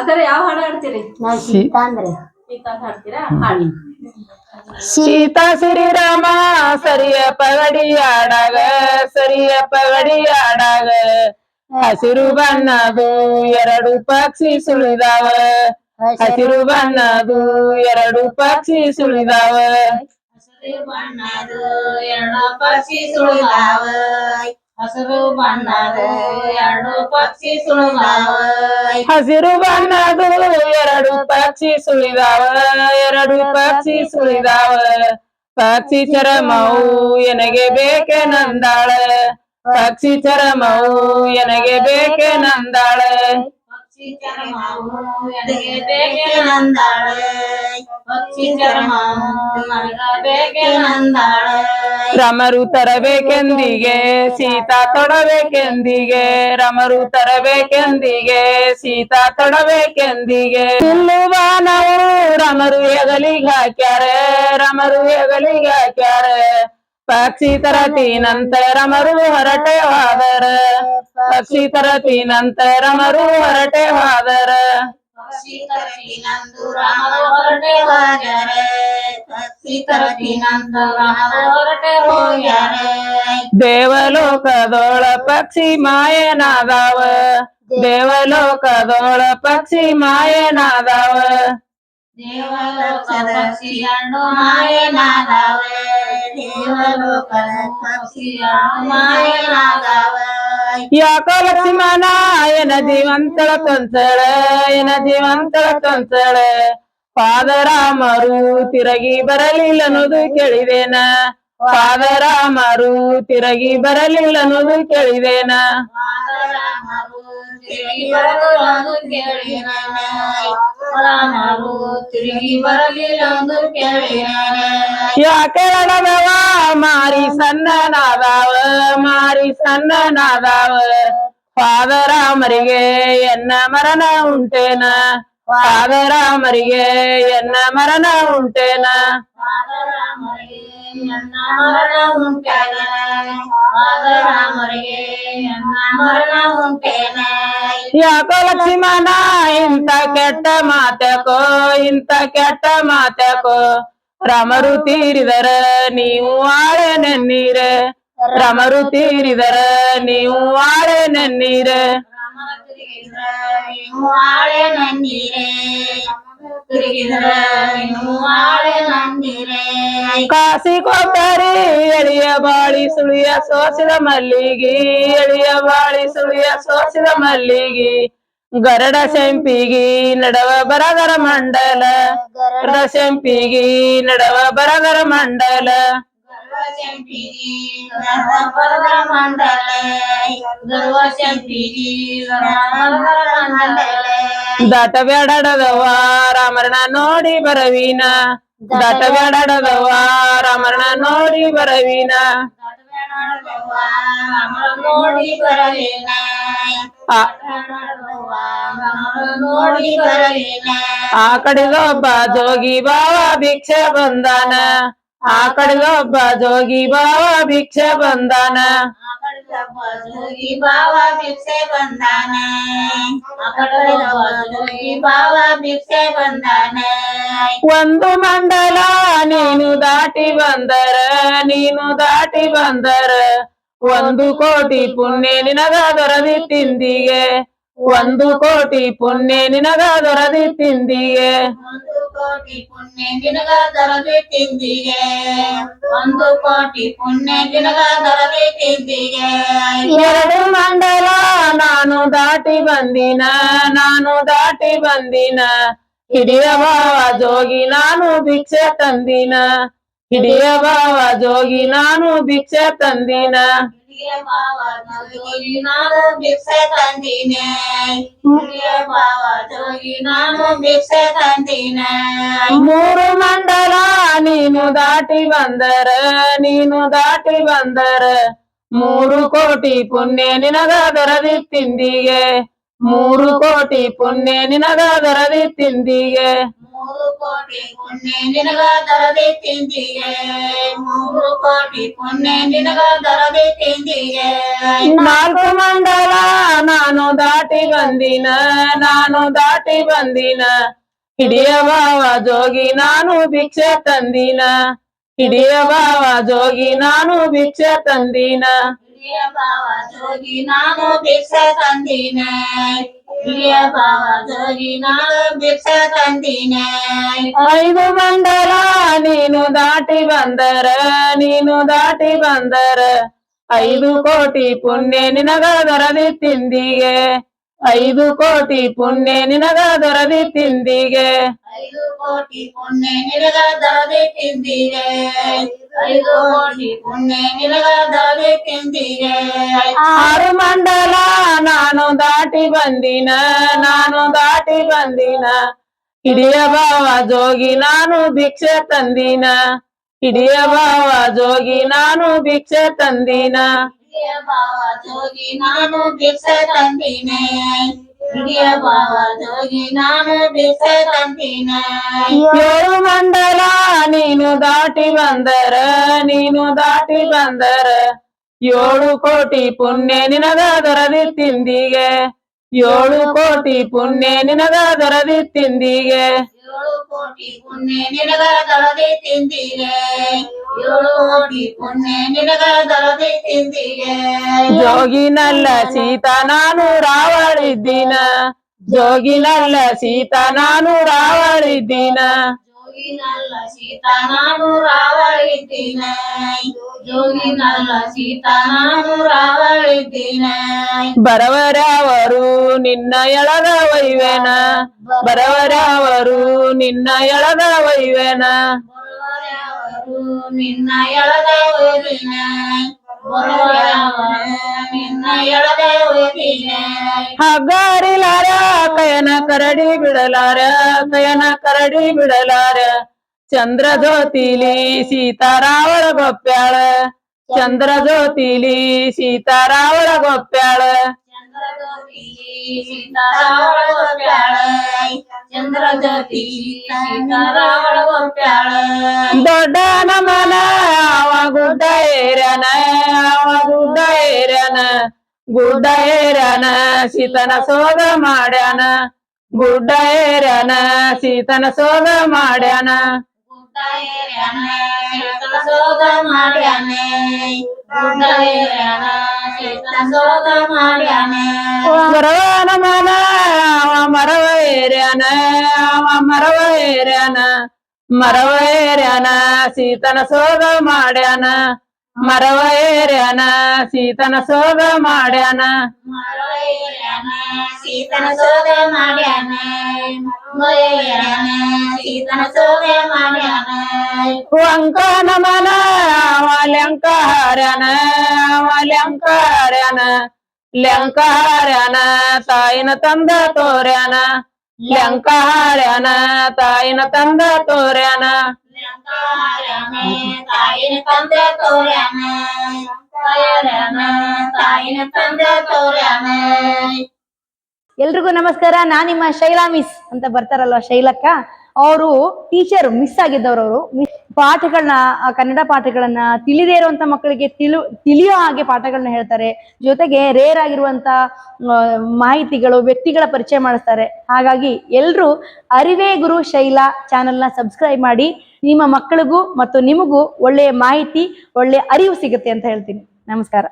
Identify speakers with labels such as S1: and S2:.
S1: ಅಕ್ಕರೆ ಯಾವ ಹಾಡು ಹಾಡ್ತೀರಿ?
S2: ನಾವು ಸೀತಾ ಅಂದ್ರೆ
S1: ಸೀತಾ ಹಾಡ್ತೀರಾ? ಹಾಡಿ.
S3: ಸೀತಾ ಶ್ರೀರಾಮ ಸರಿಯ ಪಗಡಿ ಆಡಾಗ ಸರಿಯ ಪಗಡಿ ಆಡಾಗ ಹಸಿರು ಬಣ್ಣದು ಎರಡು ಪಕ್ಷಿ ಸುಳಿದಾವ ಹಸಿರು ಬಣ್ಣದು ಎರಡು ಪಕ್ಷಿ ಸುಳಿದಾವ
S2: ಹಸಿರು ಬಣ್ಣದು ಎರಡು ಪಕ್ಷಿ ಸುಳಿದಾವ ಹಸಿರು ಬಣ್ಣದು ಎರಡು ಪಕ್ಷಿ ಸುಳಿದಾವ
S3: ಹಸಿರು ಬಣ್ಣದು ಎರಡು ಪಕ್ಷಿ ಸುಳಿದಾವ ಎರಡು ಪಕ್ಷಿ ಸುಳಿದಾವ ಪಕ್ಷಿ ಚರಮವು ಎನಗೆ ಬೇಕೆ ನಂದಾಳ ಪಕ್ಷಿ ಚರಮವು ಎನಗೆ ಬೇಕೆ ನಂದಾಳ
S2: ಪಕ್ಷಿ ಚರ್ಮವು ಎನಗೆ ಬೇಕೆ ನಂದಾಳ ಪಕ್ಷಿ ಚರ್ಮವು ನನಗೆ ಬೇಕೆ ನಂದಾಳ
S3: ರಮರು ತರಬೇಕೆಂದಿಗೆ ಸೀತಾ ತೊಡಬೇಕೆಂದಿಗೆ ರಮರು ತರಬೇಕೆಂದಿಗೆ ಸೀತಾ ತೊಡಬೇಕೆಂದಿಗೆ ಇಲ್ಲುವಾನವು ರಮರು ಹೆಗಲಿಗೆ ಹಾಕ್ಯಾರ ರಮರು ಹೆಗಲಿಗೆ ಹಾಕ್ಯಾರ ಪಕ್ಷಿ ತರತೀನಂತ ರಮರು ಹೊರಟೆ ಹೋದರ ಪಕ್ಷಿ ತರತೀನಂತ ರಮರು ಹೊರಟೆ ಹೋದರ
S2: ಪಕ್ಷಿ ತರತೀನಂದು ರಾಮರು ಹೊರಟೆ ಹೋಗ್ಯಾರ ಪಕ್ಷಿ ತರತೀನಂದು ರಾಮರು ಹೊರಟೆ ಹೋಗ್ಯಾರ
S3: ದೇವಲೋಕದೋಳ ಪಕ್ಷಿ ಮಾಯನಾದಾವ ದೇವಲೋಕದೋಳ ಪಕ್ಷಿ ಮಾಯನಾದಾವ
S2: ದೇವಲೋಕದ ಪಕ್ಷಿಯನ್ನು ಮಾಯನಾದವ ದೇವಲೋಕದ ಪಕ್ಷಿಯನ್ನು ಮಾಯನಾದವ
S3: ಯಾಕೋ ಲಕ್ಷ್ಮಣ ಏನ ಜೀವಂತಳ ಕೊಂಚಳ ಏನ ಜೀವಂತಳ ಕೊಂಚಳ ಪಾದರಾಮರು ತಿರುಗಿ ಬರಲಿಲ್ಲನ್ನೋದು ಕೇಳಿದೇನ ಪಾದರಾಮರು ತಿರುಗಿ ಬರಲಿಲ್ಲನ್ನೋದು ಕೇಳಿದೇನ
S2: ರಾಮರು ತಿರುಗಿ ಬರಲು ಕೇಳಿನ ರಾಮರು ತಿರುಗಿ ಬರಲಿಲ್ಲೊಂದು ಕೇಳಿನ
S3: ಯಾಕೆ ಅಡದವ ಮಾರಿ ಸಣ್ಣನಾದಾವ ಮಾರಿ ಸಣ್ಣನಾದಾವ ಪಾದರಾಮರಿಗೆ ಎನ್ನ ಮರಣ ಉಂಟೇನ ಪಾದರಾಮರಿಗೆ ಎನ್ನ ಮರಣ ಉಂಟೇನ
S2: ರಾಮರಿಗೆ ನನ್ನ ಮರಣ ಉಂಟೇನ ರಾಮರಿಗೆ ನನ್ನ ಮರಣ ಉಂಟೇನ
S3: ಯಾಕೋ ಲಕ್ಷ್ಮಣ ಇಂಥ ಕೆಟ್ಟ ಮಾತಕೋ ಇಂಥ ಕೆಟ್ಟ ಮಾತಕೋ ರಮರು ತೀರಿದರ ನೀವು ಆಳೆ ನೆನ್ನೀರ ರಮರು ತೀರಿದರ ನೀವು ಆಳೆ ನೆನ್ನೀರ
S2: ನೀವು ಆಳೆ ನನ್ನೀರೇ ತಿರುಗಿದ್ರ ನೀವು ಆಳೆ ನನ್ನೀರೇ
S3: ಕಾಸಿ ಕೊಬ್ಬರಿ ಎಳಿಯ ಬಾಳಿ ಸುಳಿಯ ಸೋಸಿದ ಮಲ್ಲಿಗಿ ಎಳಿಯ ಬಾಳಿ ಸುಳಿಯ ಸೋಸಿದ ಮಲ್ಲಿಗಿ ಗರಡ ಶಂಪಿಗಿ ನಡವ ಬರದರ ಮಂಡಲ ಗರಡ ಶಂಪಿಗಿ ನಡವ ಬರದರ ಮಂಡಲ
S2: ಚಂಪಿಗಿ ಗರ್ವಪರದ ಮಂಡಲ ಗರ್ವ ಚಂಪಿಗಿ ಮಂಡಲ
S3: ದಾಟ ಬ್ಯಾಡದವ ರಾಮರಣ ನೋಡಿ ಬರವೀನ ದಾಟ ಬ್ಯಾಡದವ ರಾಮರಣ ನೋಡಿ ಬರವೀನ
S2: ನೋಡಿ ಬರಲಿಲ್ಲ ನೋಡಿ ಬರಲಿಲ್ಲ
S3: ಆ ಕಡೆಗೊಬ್ಬ ಜೋಗಿ ಬಾವ ಭಿಕ್ಷೆ ಬಂದಾನ ಆ ಕಡೆಗೊಬ್ಬ ಜೋಗಿ ಬಾವ ಭಿಕ್ಷೆ ಬಂದಾನ
S2: ಜೋಗಿ ಬಾವ ಭಿಕ್ಷೆ ಬಂದಾನ ಜೋಗಿ ಬಾವ ಭಿಕ್ಷೆ ಬಂದಾನ
S3: ಒಂದು ಮಂಡಲ ನೀನು ದಾಟಿ ಬಂದರ ನೀನು ದಾಟಿ ಬಂದರ ಒಂದು ಕೋಟಿ ಪುಣ್ಯ ನಿನಗ ದೊರದಿ ತಿಂದಿಗೆ ಒಂದು ಕೋಟಿ ಪುಣ್ಯ ನಿನಗ ದೊರದಿ ತಿಂದಿಗೆ
S2: ಒಂದು ಕೋಟಿ ಪುಣ್ಯ ನಿನಗ ದೊರದಿ ತಿಂದಿಗೆ ಒಂದು ಕೋಟಿ ಪುಣ್ಯ ನಿನಗ ದೊರದಿ ತಿಂದಿಗೆ
S3: ಎರಡು ಮಂಡಲ ನಾನು ದಾಟಿ ಬಂದಿನ ನಾನು ದಾಟಿ ಬಂದಿನ ಹಿಡಿಯ ಭಾವ ಜೋಗಿ ನಾನು ಭಿಕ್ಷೆ ತಂದಿನ ಹಿಡಿಯ ಭಾವ ಜೋಗಿ ನಾನು ಭಿಕ್ಷೆ ತಂದಿನ
S2: ಹಿರಿಯ ಭಾವ ಜೋಗಿ ನಾನು ಭಿಕ್ಷೆ ತಂದಿನೆ ಹಿರಿಯ ಭಾವ ಜೋಗಿ ನಾನು ಭಿಕ್ಷೆ ತಂದಿನೆ
S3: ಮೂರು ಮಂಡಲ ನೀನು ದಾಟಿ ಬಂದರ ನೀನು ದಾಟಿ ಬಂದರ ಮೂರು ಕೋಟಿ ಪುಣ್ಯ ನಿನಗ ದೊರದಿ ತಿಂದಿಗೆ ಮೂರು ಕೋಟಿ ಪುಣ್ಯ ನಿನಗ ದೊರದಿ ತಿಂದಿಗೆ
S2: 3 ಕೋಟಿ ಪುಣ್ಯ ನಿನಗ ದರದಿ ತಿಂದಿಗೆ 3 ಕೋಟಿ ಪುಣ್ಯ ನಿನಗ ದರದಿ ತಿಂದಿಗೆ
S3: 4 ಮಂಡಲ ನಾನು ದಾಟಿ ಬಂದಿನ ಹಿಡಿಯ ಬಾವ ಜೋಗಿ ನಾನು ಭಿಕ್ಷೆ ತಂದಿನ ಹಿಡಿಯ ಬಾವ ಜೋಗಿ ನಾನು ಭಿಕ್ಷೆ ತಂದಿನ
S2: ಹಿರಿಯ ಬಾವ ಜೋಗಿ ನಾನು ಭಿಕ್ಷೆ ತಂದಿನ ಹಿರಿಯ ಬಾವ ಜೋಗಿ ನಾನು ಭಿಕ್ಷೆ ತಂದಿನ
S3: 5 ಮಂಡಲ ನೀನು ದಾಟಿ ಬಂದರ 5 ಕೋಟಿ ಪುಣ್ಯ ನಿನಗ ದೊರದಿ ತಿಂದಿಗೆ 5 ಕೋಟಿ ಪುಣ್ಯ ನಿನಗ ದೊರದಿ ತಿಂದಿಗೆ
S2: 5 ಕೋಟಿ ಪುಣ್ಯ ನಿನಗ ದರದಿ ತಿಂದಿಗೆ 5 ಕೋಟಿ ಪುಣ್ಯ ನಿನಗ ದರದಿ ತಿಂದಿಗೆ
S3: 6 ಮಂಡಲ ನಾನು ದಾಟಿ ಬಂದಿನ ಹಿಡಿಯ ಬಾವ ಜೋಗಿ ನಾನು ಭಿಕ್ಷೆ ತಂದಿನ ಹಿಡಿಯ ಬಾವ ಜೋಗಿ ನಾನು ಭಿಕ್ಷೆ ತಂದಿನ
S2: ಹಿರಿಯ ಬಾವ ಜೋಗಿ ನಾನು ಭಿಕ್ಷೆ ತಂದಿನ ಹಿರಿಯ ಬಾವ ಜೋಗಿ ನಾನು ಭಿಕ್ಷೆ ತಂದಿನ
S3: 7 ಮಂಡಲ ನೀನು ದಾಟಿ ಬಂದರ 7 ಕೋಟಿ ಪುಣ್ಯ ನಿನಗ ದೊರದಿ ತಿಂದಿಗೆ 7 ಕೋಟಿ ಪುಣ್ಯ ನಿನಗ ದೊರದಿ ತಿಂದಿಗೆ
S2: 7 ಕೋಟಿ ಪುಣ್ಯ ನಿನಗ ದರದಿ ತಿಂದಿಗೆ 7 ಕೋಟಿ ಪುಣ್ಯ ನಿನಗ ದರದಿ ತಿಂದಿಗೆ
S3: ಜೋಗಿನಲ್ಲ ಸೀತಾ ನಾನು ರಾವಳಿದ್ದೀನ ಜೋಗಿನಲ್ಲ ಸೀತಾ ನಾನು ರಾವಳಿದ್ದೀನ
S2: ಜೋಗಿನಲ್ಲ ಸೀತಾ ನಾನು ರಾವಳಿದ್ದೀನ ಜೋಗಿನಲ್ಲ ಸೀತಾ ನಾನು ರಾವಳಿದ್ದೀನ
S3: ಬರವರವರು ನಿನ್ನ ಎಳದ ವೈವೇನ ಬರವರವರು ನಿನ್ನ ಎಳದ ವೈವೇನ
S2: ಬರುವವರು ನಿನ್ನ ಎಳದ ಓದಿನ ಬರುವವರು ನಿನ್ನ ಎಳದ ಓದಿನ
S3: ಹಗ್ಗಾರಿಲಾರ ಕಯನ ಕರಡಿ ಬಿಡಲಾರ ಚಂದ್ರ ಜ್ಯೋತಿಲಿ ಸೀತಾರಾವಳ ಗೊಪ್ಪ್ಯಾಳ ಚಂದ್ರ ಜ್ಯೋತಿಲಿ ಸೀತಾರಾವಳ ಗೊಪ್ಪ್ಯಾಳ
S2: ಚಂದ್ರಜ್ಯೋತಿ ಸೀತಾರಾವಳ ಗೊಪ್ಪ್ಯಾಳ ಚಂದ್ರಜ್ಯೋತಿ ಸೀತಾರಾವಳ ಗೊಪ್ಪ್ಯಾಳ
S3: ದೊಡ್ಡ ನಮನ ಅವ ಗುಡ್ಡ ಏರ್ಯಾನ ಸೀತನ ಸೋಗ ಮಾಡ್ಯಾನ ಗುಡ್ಡ ಏರ್ಯಾನ ಸೀತನ ಸೋಗ ಮಾಡ್ಯಾನ
S2: ಗುಡ್ಡ ಏರ್ಯಾನ ಸೀತನ ಸೋಗ ಮಾಡ್ಯಾನ ಗುಡ್ಡ ಏರ್ಯಾನ ಸೀತನ ಸೋಗ ಮಾಡ್ಯಾನ
S3: ಮರವನ ಮನ ಅವ ಮರವ ಏರ್ಯಾನ ಸೀತನ ಸೋಗ ಮಾಡ್ಯಾನ ಮರವ ಏರ್ಯಾನ ಸೀತನ ಸೋಗ ಮಾಡ್ಯಾನ
S2: ಮರವ ಏರ್ಯಾನ ಸೀತನ ಸೋಗ ಮಾಡ್ಯಾನ ಮರವ ಏರ್ಯಾನ ಸೀತನ ಸೋಗ ಮಾಡ್ಯಾನ
S3: ವಂಕನ ಮನ ಅವ ಲೆಂಕ ಹಾರ್ಯಾನ ತಾಯಿನ ತಂದ ತೋರ್ಯಾನ ಲೆಂಕ ಹಾರ್ಯಾನ ತಾಯಿನ ತಂದ ತೋರ್ಯಾನ
S2: ತಾಯಿನ ತಂದ ತೋರ್ಯಾನ ತಾಯಿನ ತಂದ ತೋರ್ಯಾನ
S4: ಎಲ್ರಿಗೂ ನಮಸ್ಕಾರ. ನಾನ್ ನಿಮ್ಮ ಶೈಲಾ ಮಿಸ್ ಅಂತ ಬರ್ತಾರಲ್ವ ಶೈಲಕ್ಕ, ಅವರು ಟೀಚರ್ ಮಿಸ್ ಆಗಿದ್ದವ್ರು. ಅವರು ಪಾಠಗಳನ್ನ ಕನ್ನಡ ಪಾಠಗಳನ್ನ ತಿಳಿದೇ ಇರುವಂತ ಮಕ್ಕಳಿಗೆ ತಿಳಿಯೋ ಹಾಗೆ ಪಾಠಗಳನ್ನ ಹೇಳ್ತಾರೆ. ಜೊತೆಗೆ ರೇರ್ ಆಗಿರುವಂತ ಮಾಹಿತಿಗಳು, ವ್ಯಕ್ತಿಗಳ ಪರಿಚಯ ಮಾಡಿಸ್ತಾರೆ. ಹಾಗಾಗಿ ಎಲ್ರು ಅರಿವೇ ಗುರು ಶೈಲಾ ಚಾನೆಲ್ನ ಸಬ್ಸ್ಕ್ರೈಬ್ ಮಾಡಿ. ನಿಮ್ಮ ಮಕ್ಕಳಿಗೂ ಮತ್ತು ನಿಮಗೂ ಒಳ್ಳೆಯ ಮಾಹಿತಿ, ಒಳ್ಳೆಯ ಅರಿವು ಸಿಗುತ್ತೆ ಅಂತ ಹೇಳ್ತೀನಿ. ನಮಸ್ಕಾರ.